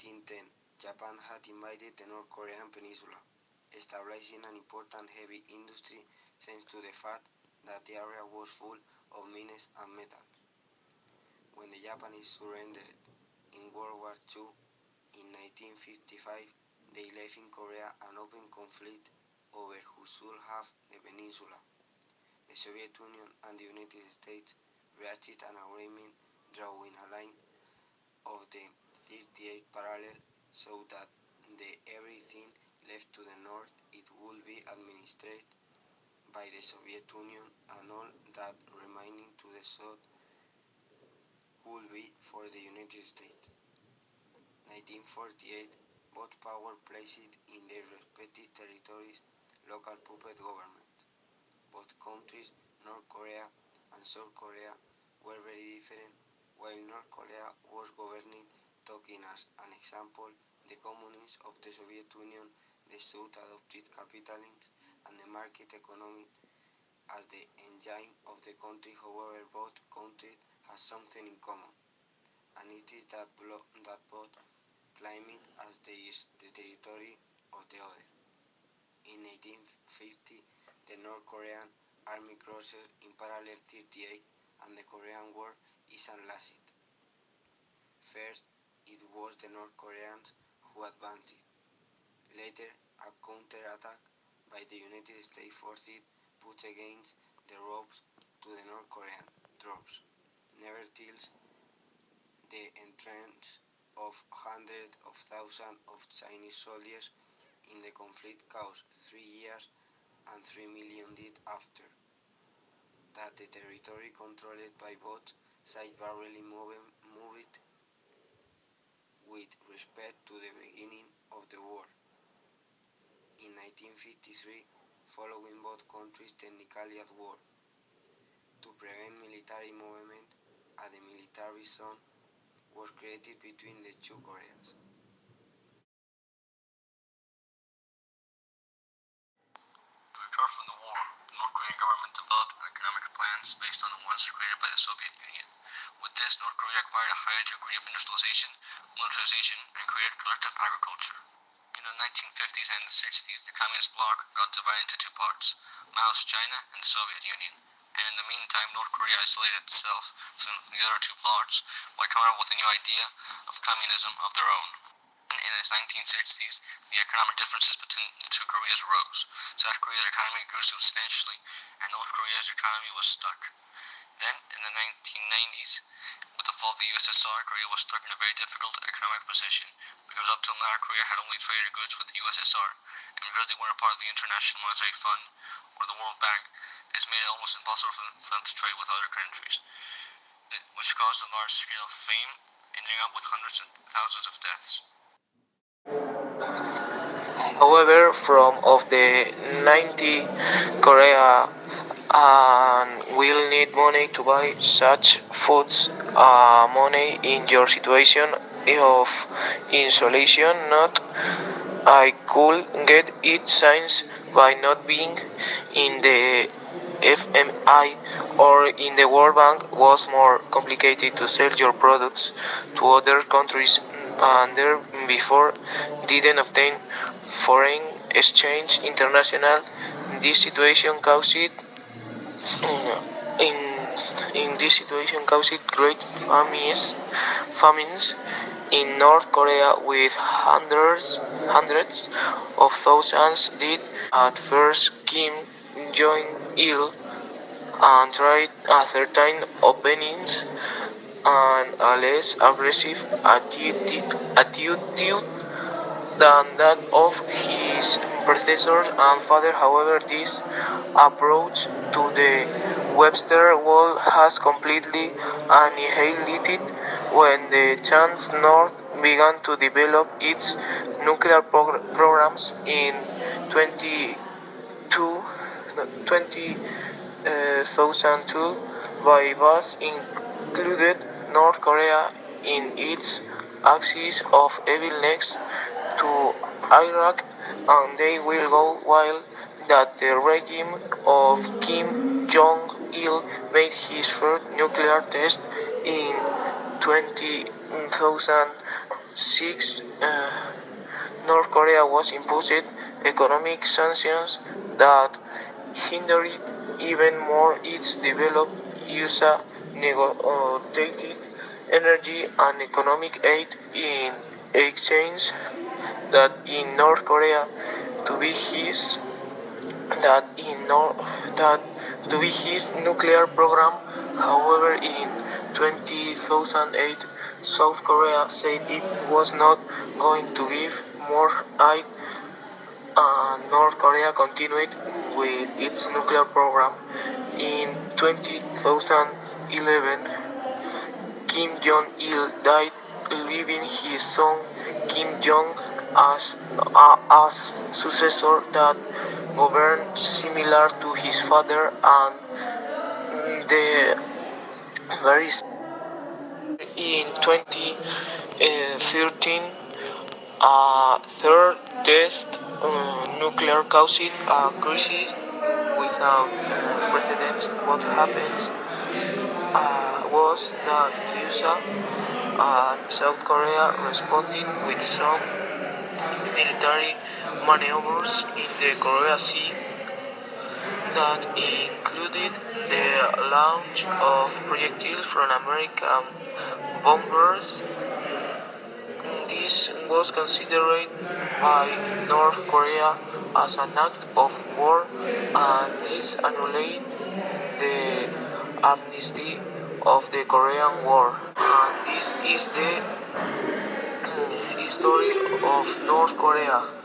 1910, Japan had invaded the North Korean peninsula, establishing an important heavy industry thanks to the fact that the area was full of mines and metal. When the Japanese surrendered in World War II in 1955, they left in Korea an open conflict over who should have the peninsula. The Soviet Union and the United States reached an agreement drawing a line of the 38th parallel so that everything left to the north it would be administered by the Soviet Union and all that remaining to the south would be for the United States. 1948, both powers placed in their respective territories local puppet government. Both countries, North Korea and South Korea, were very different. While North Korea was governing, taking as an example the communists of the Soviet Union, the South adopted capitalism and the market economy as the engine of the country. However, both countries have something in common, and it is that both claim it as the territory of the other. In 1950, the North Korean army crossed in parallel 38 and the Korean War is unlasted. First, it was the North Koreans who advanced. Later, a counterattack by the United States forces put against the ropes to the North Korean troops. Nevertheless, the entrance of hundreds of thousands of Chinese soldiers in the conflict caused 3 years and 3 million died after. That the territory controlled by both sides barely moved with respect to the beginning of the war. In 1953, following both countries technically at war, to prevent military movement, a demilitarized zone was created between the two Koreas. To recover from the war, the North Korean government developed economic plans based on the ones created by the Soviet Union. With this, North Korea acquired a higher degree of industrialization, militarization, and created collective agriculture. In the 1950s and 60s, the communist bloc got divided into two parts, Mao's China and the Soviet Union. And in the meantime, North Korea isolated itself from the other two blocs by coming up with a new idea of communism of their own. In the 1960s, the economic differences between the two Koreas rose. South Korea's economy grew substantially, and North Korea's economy was stuck. Then, in the 1990s, with the fall of the USSR, Korea was stuck in a very difficult economic position, because up till now, Korea had only traded goods with the USSR, and because they weren't a part of the International Monetary Fund or the World Bank, this made it almost impossible for them to trade with other countries, which caused a large-scale fame, ending up with hundreds of thousands of deaths. However, from of the 90, Korea will need money to buy such foods. Money in your situation of isolation, not I could get it since by not being in the FMI or in the World Bank was more complicated to sell your products to other countries and there before didn't obtain foreign exchange international. This situation caused in this situation caused great famines in North Korea with hundreds of thousands dead. At first, Kim Jong-il and tried a certain openings and a less aggressive attitude than that of his predecessor and father. However, this approach to the Webster Wall has completely annihilated when the Chance North began to develop its nuclear programs in 2002 by was included North Korea in its axis of evil next to Iraq, and they will go while that the regime of Kim Jong-il made his first nuclear test in 2000 6. North Korea was imposed economic sanctions that hindered even more its developed USA negotiated energy and economic aid in exchange that in North Korea to be his that in Nor- that to be his nuclear program. However, in 2008, South Korea said it was not going to give more aid, and North Korea continued with its nuclear program. In 2011, Kim Jong-il died, leaving his son Kim Jong as successor that governed similar to his father, and the very in 2013 a third test nuclear caused a crisis without precedents. What happens was that USA and South Korea responded with some military maneuvers in the Korea Sea that included the launch of projectiles from American bombers. This was considered by North Korea as an act of war, and this annulled the amnesty of the Korean War. And this is the history of North Korea.